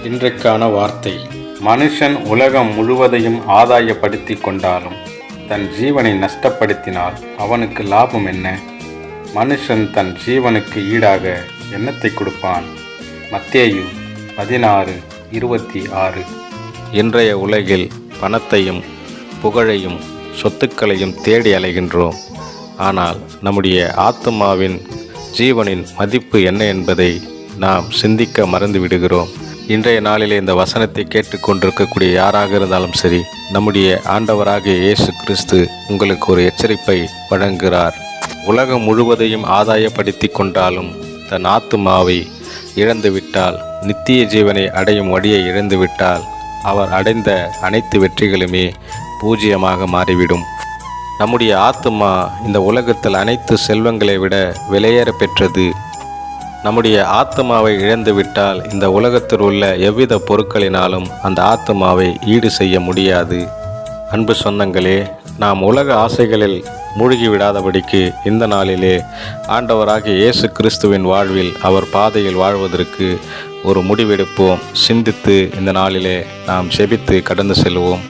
இன்றைக்கான வார்த்தை: மனுஷன் உலகம் முழுவதையும் ஆதாயப்படுத்தி கொண்டாலும் தன் ஜீவனை நஷ்டப்படுத்தினால் அவனுக்கு லாபம் என்ன? மனுஷன் தன் ஜீவனுக்கு ஈடாக என்னத்தை கொடுப்பான்? மத்தேயு 16:26. இன்றைய உலகில் பணத்தையும் புகழையும் சொத்துக்களையும் தேடி அலைகின்றோம். ஆனால் நம்முடைய ஆத்துமாவின் ஜீவனின் மதிப்பு என்ன என்பதை நாம் சிந்திக்க மறந்து விடுகிறோம். இன்றைய நாளிலே இந்த வசனத்தை கேட்டுக்கொண்டிருக்கக்கூடிய யாராக இருந்தாலும் சரி, நம்முடைய ஆண்டவராகிய இயேசு கிறிஸ்து உங்களுக்கு ஒரு எச்சரிப்பை வழங்குகிறார். உலகம் முழுவதையும் ஆதாயப்படுத்தி கொண்டாலும் தன் ஆத்துமாவை இழந்துவிட்டால், நித்திய ஜீவனை அடையும் வழியை இழந்துவிட்டால், அவர் அடைந்த அனைத்து வெற்றிகளுமே பூஜ்ஜியமாக மாறிவிடும். நம்முடைய ஆத்துமா இந்த உலகத்தில் அனைத்து செல்வங்களை விட விலையேற பெற்றது. நம்முடைய ஆத்மாவை இழந்துவிட்டால் இந்த உலகத்தில் உள்ள எவ்வித பொருட்களினாலும் அந்த ஆத்மாவை ஈடு செய்ய முடியாது. அன்பு சொந்தங்களே, நாம் உலக ஆசைகளில் மூழ்கிவிடாதபடிக்கு இந்த நாளிலே ஆண்டவராகிய இயேசு கிறிஸ்துவின் வாழ்வில் அவர் பாதையில் வாழ்வதற்கு ஒரு முடிவெடுப்போம். சிந்தித்து இந்த நாளிலே நாம் ஜெபித்து கடந்து செல்வோம்.